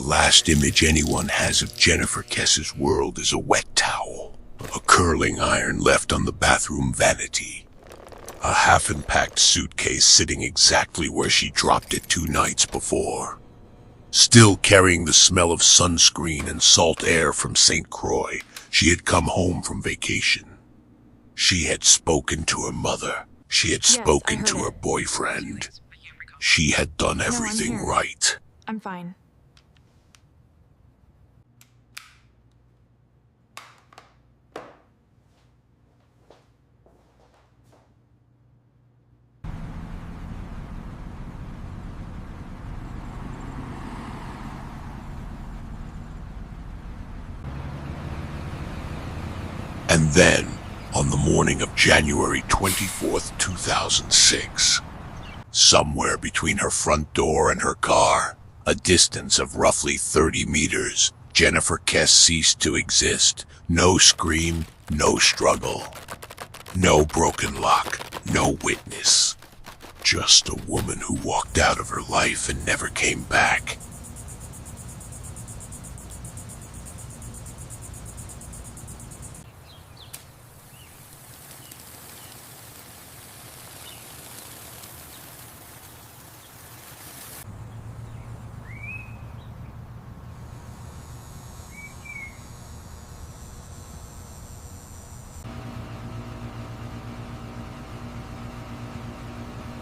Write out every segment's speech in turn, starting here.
last image anyone has of Jennifer Kesse's world is a wet towel, a curling iron left on the bathroom vanity, a half-unpacked suitcase sitting exactly where she dropped it 2 nights before, still carrying the smell of sunscreen and salt air from St. Croix. She had come home from vacation. She had spoken to her mother. She had spoken to her boyfriend. She had done everything right. I'm fine. And then, on the morning of January 24th, 2006, somewhere between her front door and her car, a distance of roughly 30 meters, Jennifer Kesse ceased to exist. No scream, no struggle, no broken lock, no witness. Just a woman who walked out of her life and never came back.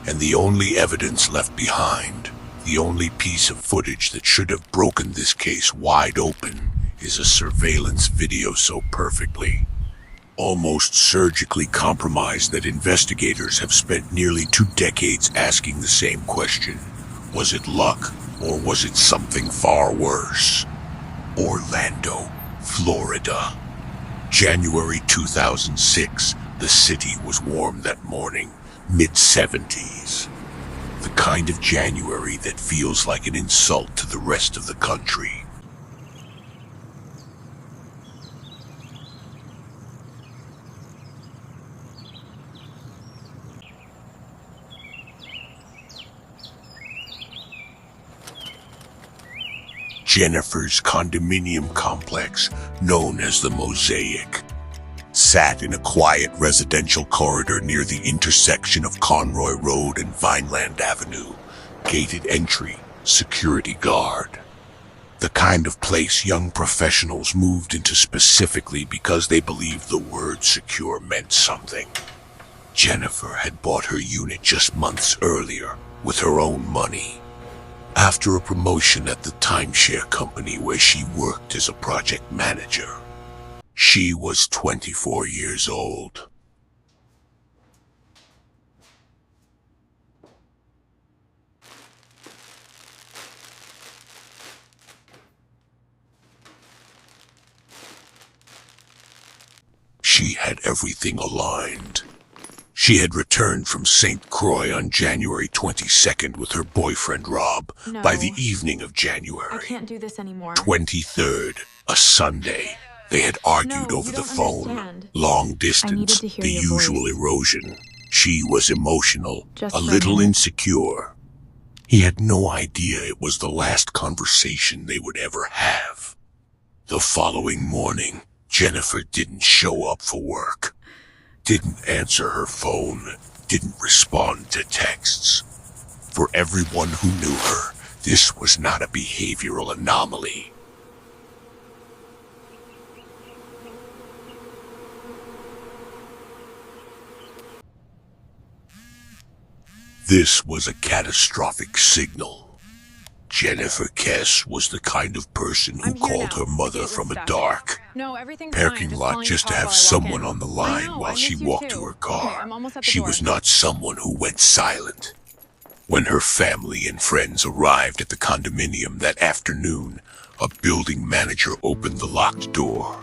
And the only evidence left behind, the only piece of footage that should have broken this case wide open, is a surveillance video so perfectly, almost surgically compromised that investigators have spent nearly 2 decades asking the same question. Was it luck, or was it something far worse? Orlando, Florida. January 2006, the city was warm that morning. Mid-70s. The kind of January that feels like an insult to the rest of the country. Jennifer's condominium complex, known as the Mosaic, sat in a quiet residential corridor near the intersection of Conroy Road and Vineland Avenue. Gated entry, security guard. The kind of place young professionals moved into specifically because they believed the word secure meant something. Jennifer had bought her unit just months earlier with her own money, after a promotion at the timeshare company where she worked as a project manager. She was 24 years old. She had everything aligned. She had returned from St. Croix on January 22nd with her boyfriend Rob. No. By the evening of January I can't do this anymore. 23rd, a Sunday, they had argued No, over you the don't phone. understand. Long distance, to hear the your usual voice. erosion. She was emotional, Just a for a little minute. insecure. He had no idea it was the last conversation they would ever have. The following morning, Jennifer didn't show up for work. Didn't answer her phone. Didn't respond to texts. For everyone who knew her, this was not a behavioral anomaly. This was a catastrophic signal. Jennifer Kesse was the kind of person who I'm here called now. her The mother gate was from a stuck. dark No, everything's parking fine. lot calling just to the car have while I walk someone in. on the I line know, while I she miss you walked too. to her Okay, car. I'm almost at the She door. was not someone who went silent. When her family and friends arrived at the condominium that afternoon, a building manager opened the locked door.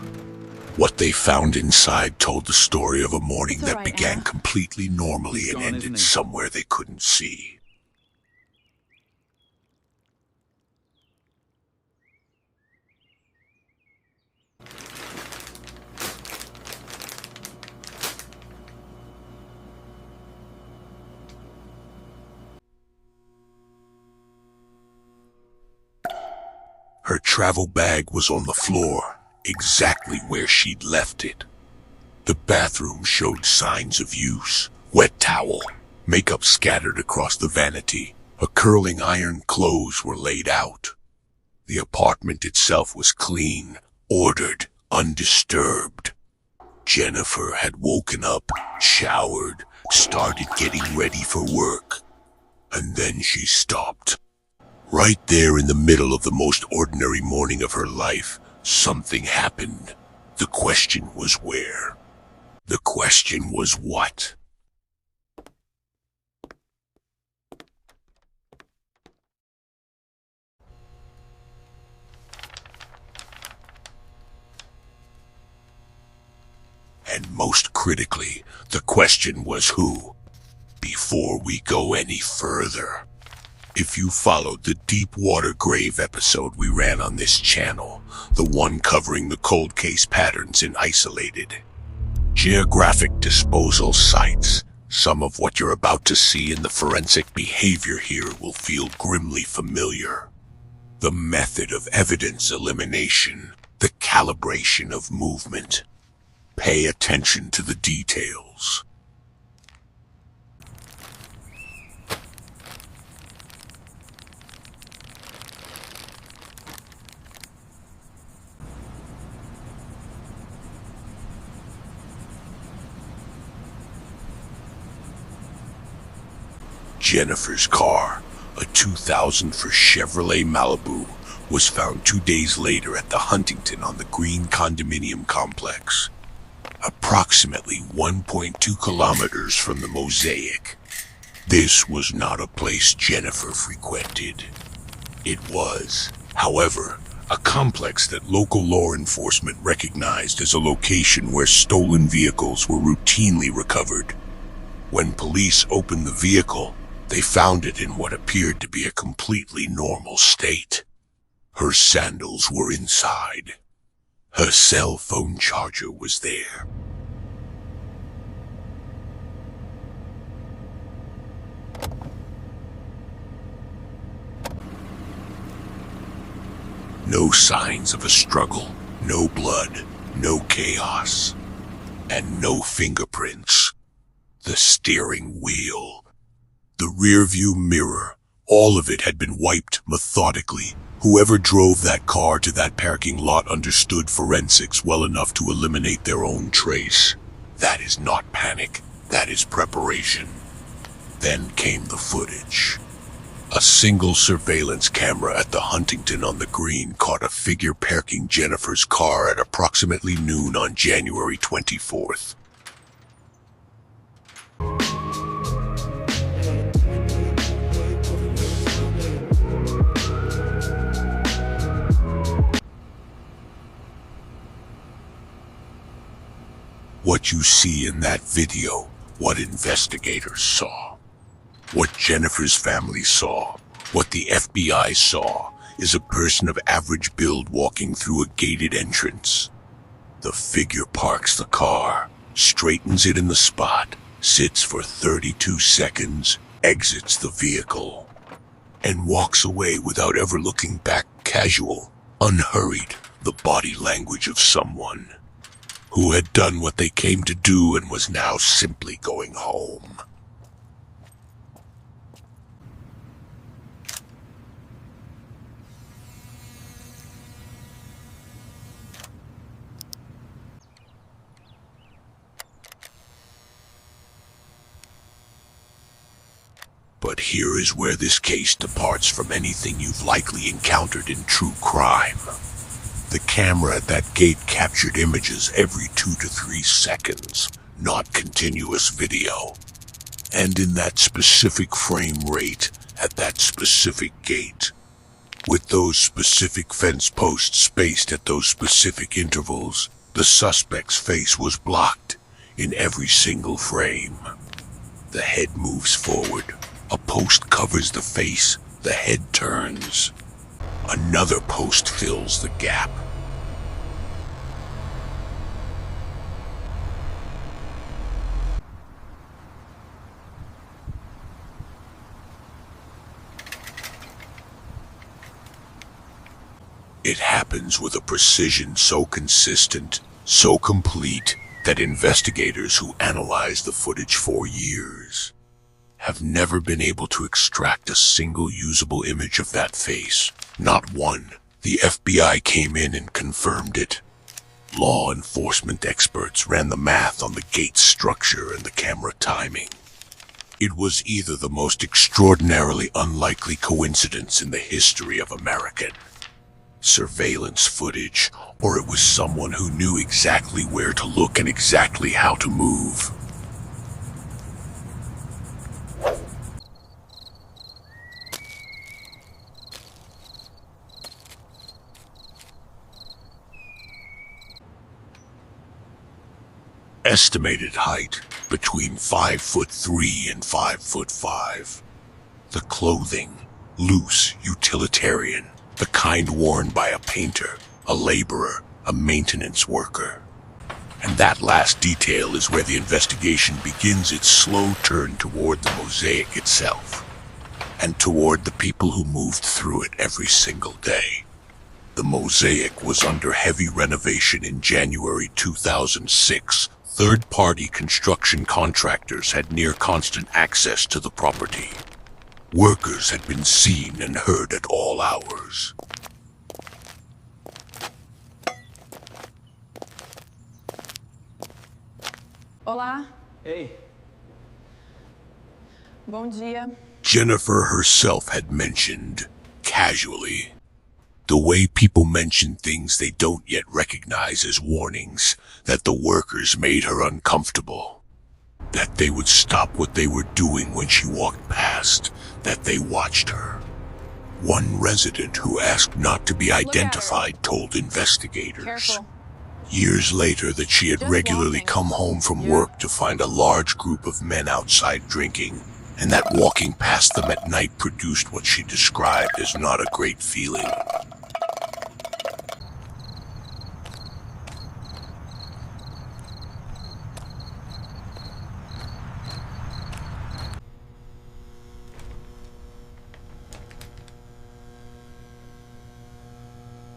What they found inside told the story of a morning It's that all right, began Anna. completely normally and gone, ended isn't he? somewhere they couldn't see. Her travel bag was on the floor, exactly where she'd left it. The bathroom showed signs of use. Wet towel, makeup scattered across the vanity. A curling iron clothes were laid out. The apartment itself was clean, ordered, undisturbed. Jennifer had woken up, showered, started getting ready for work. And then she stopped. Right there in the middle of the most ordinary morning of her life, something happened. The question was where? The question was what? And most critically, the question was who? Before we go any further, if you followed the deep water grave episode we ran on this channel, the one covering the cold case patterns in isolated, geographic disposal sites, some of what you're about to see in the forensic behavior here will feel grimly familiar. The method of evidence elimination, the calibration of movement. Pay attention to the details. Jennifer's car, a 2004 Chevrolet Malibu, was found 2 days later at the Huntington on the Green condominium complex, approximately 1.2 kilometers from the Mosaic. This was not a place Jennifer frequented. It was, however, a complex that local law enforcement recognized as a location where stolen vehicles were routinely recovered. When police opened the vehicle, they found it in what appeared to be a completely normal state. Her sandals were inside. Her cell phone charger was there. No signs of a struggle, no blood, no chaos, and no fingerprints. The steering wheel, the rearview mirror, all of it had been wiped methodically. Whoever drove that car to that parking lot understood forensics well enough to eliminate their own trace. That is not panic, that is preparation. Then came the footage. A single surveillance camera at the Huntington on the Green caught a figure parking Jennifer's car at approximately noon on January 24th. What you see in that video, what investigators saw, what Jennifer's family saw, what the FBI saw, is a person of average build walking through a gated entrance. The figure parks the car, straightens it in the spot, sits for 32 seconds, exits the vehicle, and walks away without ever looking back. Casual, unhurried, the body language of someone who had done what they came to do and was now simply going home. But here is where this case departs from anything you've likely encountered in true crime. The camera at that gate captured images every 2 to 3 seconds, not continuous video. And in that specific frame rate, at that specific gate, with those specific fence posts spaced at those specific intervals, the suspect's face was blocked in every single frame. The head moves forward. A post covers the face. The head turns. Another post fills the gap. It happens with a precision so consistent, so complete, that investigators who analyze the footage for years have never been able to extract a single usable image of that face. Not one. The FBI came in and confirmed it. Law enforcement experts ran the math on the gate's structure and the camera timing. It was either the most extraordinarily unlikely coincidence in the history of American surveillance footage, or it was someone who knew exactly where to look and exactly how to move. Estimated height between 5'3" and 5'5". The clothing, loose, utilitarian, the kind worn by a painter, a laborer, a maintenance worker. And that last detail is where the investigation begins its slow turn toward the mosaic itself, and toward the people who moved through it every single day. The mosaic was under heavy renovation in January 2006. Third-party construction contractors had near-constant access to the property. Workers had been seen and heard at all hours. Olá. Hey. Bom dia. Jennifer herself had mentioned, casually, the way people mention things they don't yet recognize as warnings, that the workers made her uncomfortable, that they would stop what they were doing when she walked past, that they watched her. One resident who asked not to be identified told investigators Careful. years later that she had Just regularly walking. come home from Yeah. work to find a large group of men outside drinking, and that walking past them at night produced what she described as not a great feeling.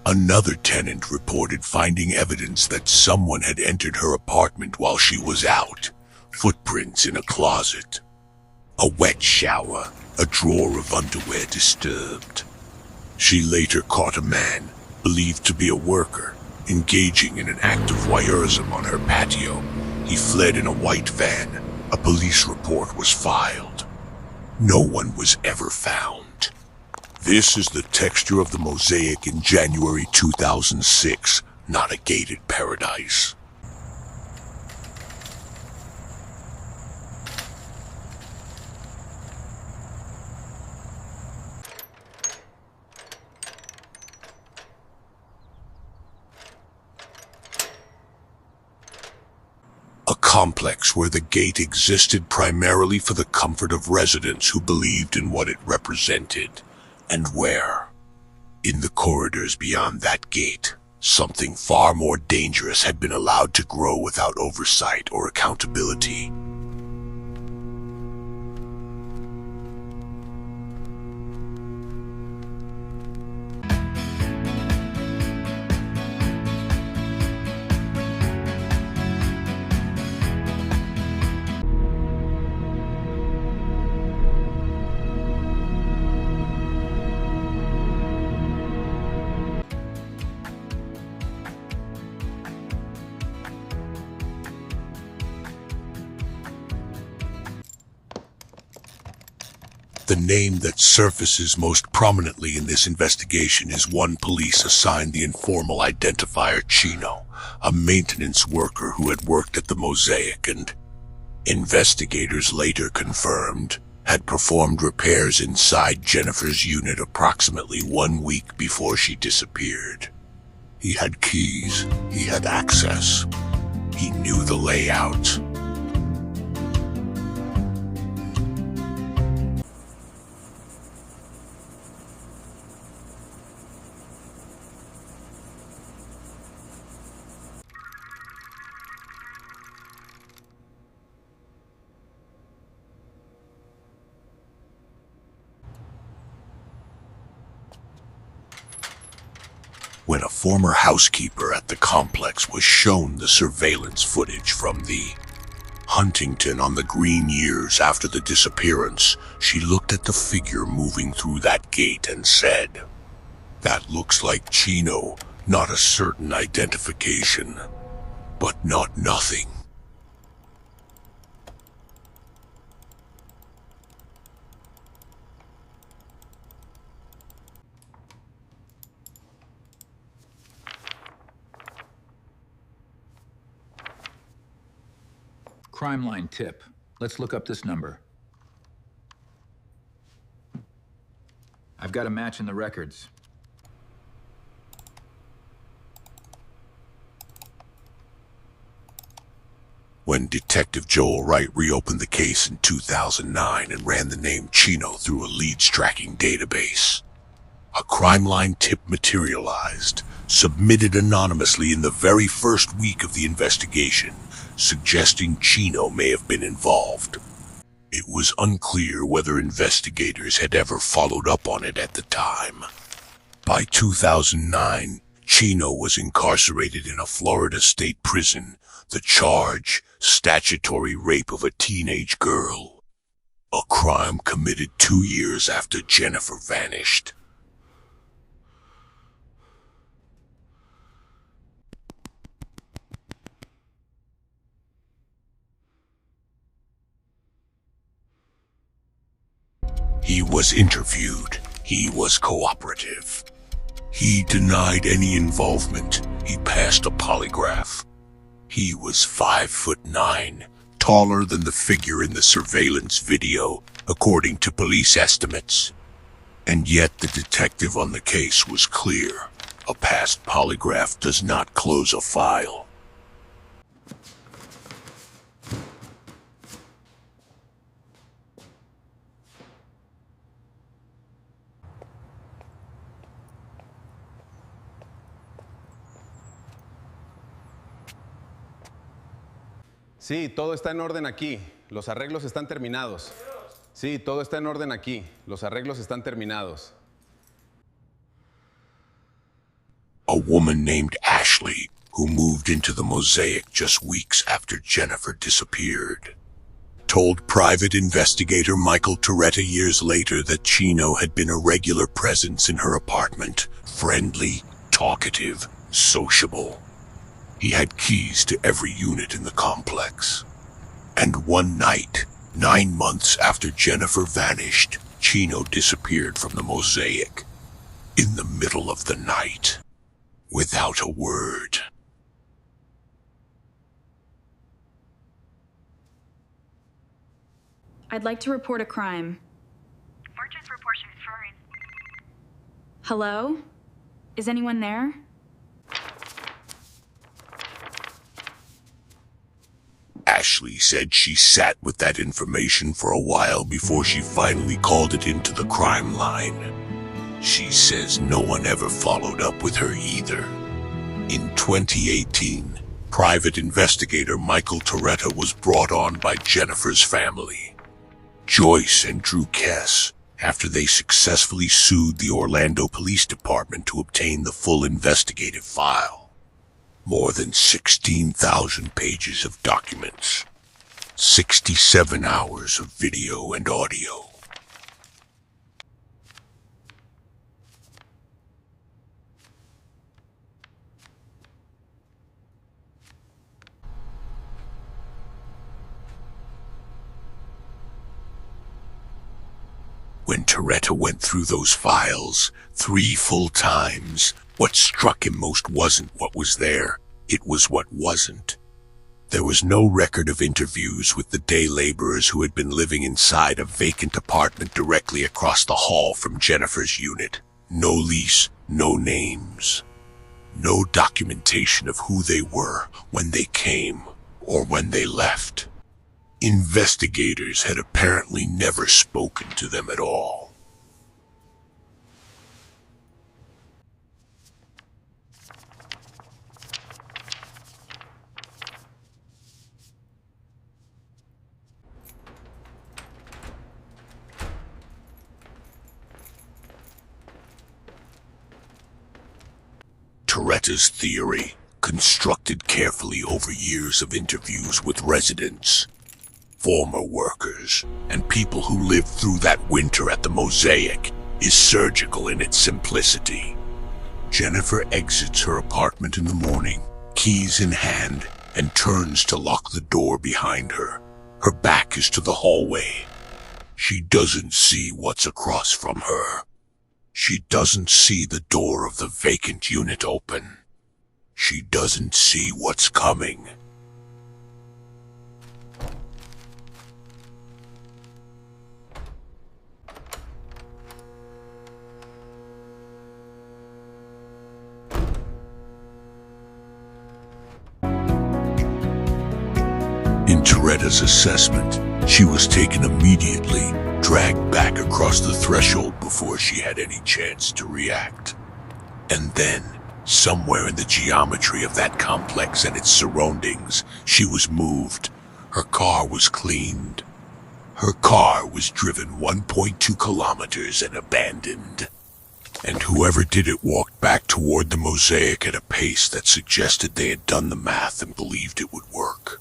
Another tenant reported finding evidence that someone had entered her apartment while she was out. Footprints in a closet, a wet shower, a drawer of underwear disturbed. She later caught a man, believed to be a worker, engaging in an act of voyeurism on her patio. He fled in a white van. A police report was filed. No one was ever found. This is the texture of the mosaic in January 2006, not a gated paradise. A complex where the gate existed primarily for the comfort of residents who believed in what it represented. And where, in the corridors beyond that gate, something far more dangerous had been allowed to grow without oversight or accountability. The name that surfaces most prominently in this investigation is one police assigned the informal identifier Chino, a maintenance worker who had worked at the Mosaic and, investigators later confirmed, had performed repairs inside Jennifer's unit approximately 1 week before she disappeared. He had keys, he had access, he knew the layout. when a former housekeeper at the complex was shown the surveillance footage from the Huntington on the green years after the disappearance. She looked at the figure moving through that gate and said, "That looks like Chino, not a certain identification, but not nothing." Crime line tip. Let's look up this number. I've got a match in the records. When Detective Joel Wright reopened the case in 2009 and ran the name Chino through a leads tracking database, a crime line tip materialized, submitted anonymously in the very first week of the investigation, suggesting Chino may have been involved. It was unclear whether investigators had ever followed up on it at the time. By 2009, Chino was incarcerated in a Florida state prison. The charge, statutory rape of a teenage girl. A crime committed 2 years after Jennifer vanished. He was interviewed. He was cooperative. He denied any involvement. He passed a polygraph. He was 5'9", taller than the figure in the surveillance video, according to police estimates. And yet the detective on the case was clear. A past polygraph does not close a file. Sí, todo está en orden aquí. Los arreglos están terminados. Sí, todo está en orden aquí. Los arreglos están terminados. A woman named Ashley, who moved into the Mosaic just weeks after Jennifer disappeared, told private investigator Michael Toretta years later that Chino had been a regular presence in her apartment, friendly, talkative, sociable. He had keys to every unit in the complex. And one night, 9 months after Jennifer vanished, Chino disappeared from the Mosaic. In the middle of the night. Without a word. I'd like to report a crime. Fortune's report is fine. Hello? Is anyone there? Ashley said she sat with that information for a while before she finally called it into the crime line. She says no one ever followed up with her either. In 2018, private investigator Michael Toretta was brought on by Jennifer's family, Joyce and Drew Kesse, after they successfully sued the Orlando Police Department to obtain the full investigative file. More than 16,000 pages of documents, 67 hours of video and audio. When Toretta went through those files 3 full times, what struck him most wasn't what was there, it was what wasn't. There was no record of interviews with the day laborers who had been living inside a vacant apartment directly across the hall from Jennifer's unit. No lease, no names. No documentation of who they were when they came or when they left. Investigators had apparently never spoken to them at all. Toretta's theory, constructed carefully over years of interviews with residents, former workers, and people who lived through that winter at the Mosaic, is surgical in its simplicity. Jennifer exits her apartment in the morning, keys in hand, and turns to lock the door behind her. Her back is to the hallway. She doesn't see what's across from her. She doesn't see the door of the vacant unit open. She doesn't see what's coming. In Toretta's assessment, she was taken immediately, dragged back across the threshold before she had any chance to react. And then, somewhere in the geometry of that complex and its surroundings, she was moved. Her car was cleaned. Her car was driven 1.2 kilometers and abandoned. And whoever did it walked back toward the Mosaic at a pace that suggested they had done the math and believed it would work.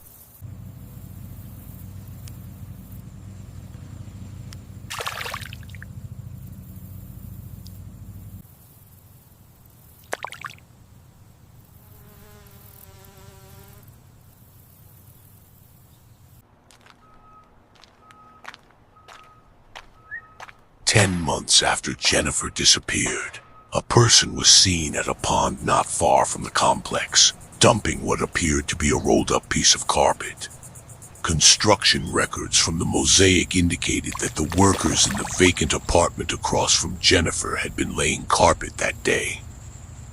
Months after Jennifer disappeared, a person was seen at a pond not far from the complex, dumping what appeared to be a rolled-up piece of carpet. Construction records from the Mosaic indicated that the workers in the vacant apartment across from Jennifer had been laying carpet that day.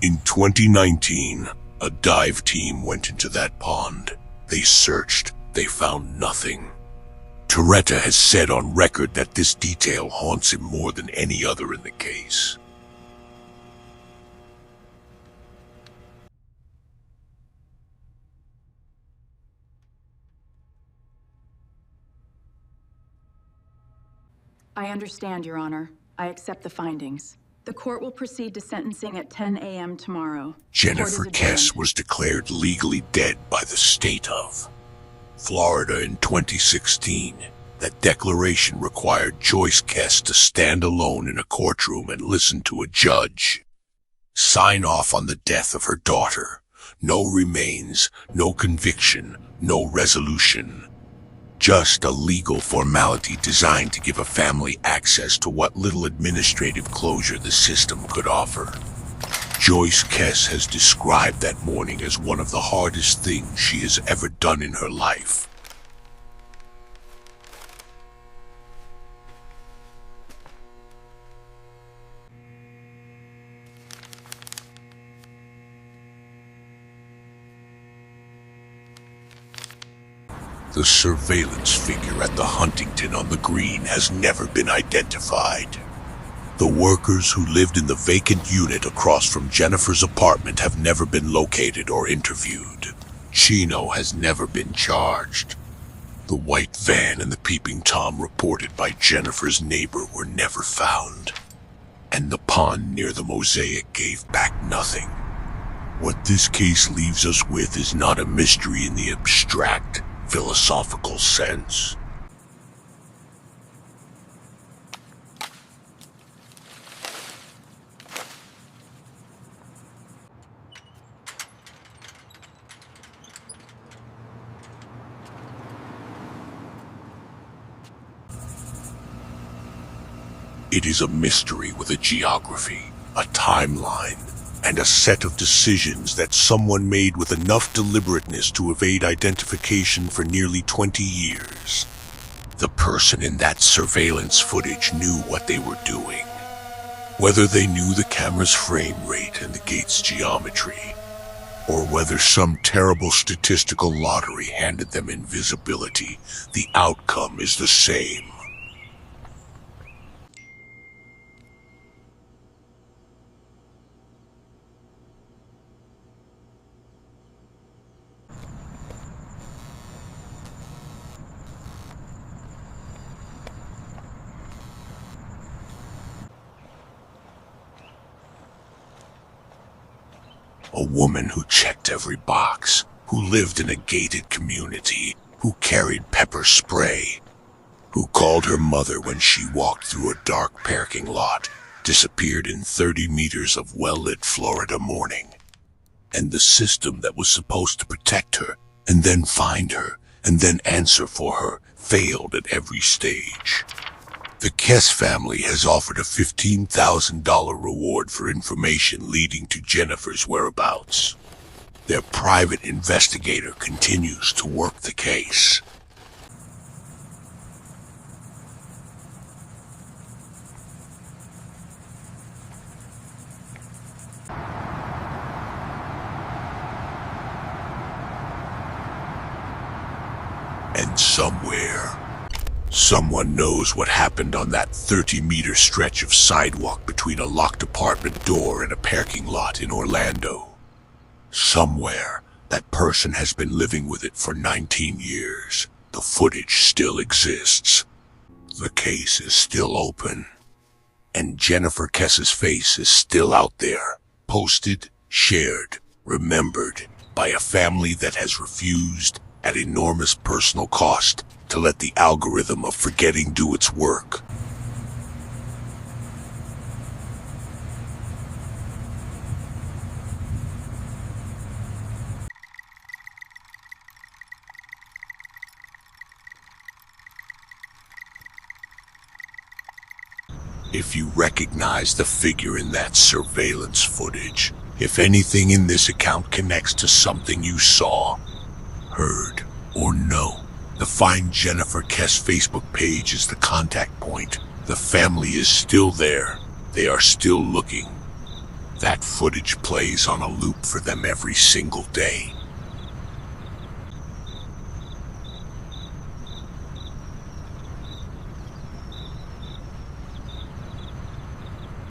In 2019, a dive team went into that pond. They searched. They found nothing. Toretta has said on record that this detail haunts him more than any other in the case. I understand, Your Honor. I accept the findings. The court will proceed to sentencing at 10 a.m. tomorrow. Jennifer Kesse was declared legally dead by the state of Florida in 2016. That declaration required Joyce Kesse to stand alone in a courtroom and listen to a judge sign off on the death of her daughter. No remains, no conviction, no resolution. Just a legal formality designed to give a family access to what little administrative closure the system could offer. Joyce Kesse has described that morning as one of the hardest things she has ever done in her life. The surveillance figure at the Huntington on the Green has never been identified. The workers who lived in the vacant unit across from Jennifer's apartment have never been located or interviewed. Chino has never been charged. The white van and the peeping Tom reported by Jennifer's neighbor were never found. And the pond near the Mosaic gave back nothing. What this case leaves us with is not a mystery in the abstract, philosophical sense. It is a mystery with a geography, a timeline, and a set of decisions that someone made with enough deliberateness to evade identification for nearly 20 years. The person in that surveillance footage knew what they were doing. Whether they knew the camera's frame rate and the gate's geometry, or whether some terrible statistical lottery handed them invisibility, the outcome is the same. A woman who checked every box, who lived in a gated community, who carried pepper spray, who called her mother when she walked through a dark parking lot, disappeared in 30 meters of well-lit Florida morning. And the system that was supposed to protect her, and then find her, and then answer for her, failed at every stage. The Kesse family has offered a $15,000 reward for information leading to Jennifer's whereabouts. Their private investigator continues to work the case. And somewhere, someone knows what happened on that 30-meter stretch of sidewalk between a locked apartment door and a parking lot in Orlando. Somewhere, that person has been living with it for 19 years. The footage still exists. The case is still open. And Jennifer Kesse's face is still out there, posted, shared, remembered by a family that has refused, at enormous personal cost, to let the algorithm of forgetting do its work. If you recognize the figure in that surveillance footage, if anything in this account connects to something you saw, heard, or know, the Find Jennifer Kesse Facebook page is the contact point. The family is still there. They are still looking. That footage plays on a loop for them every single day.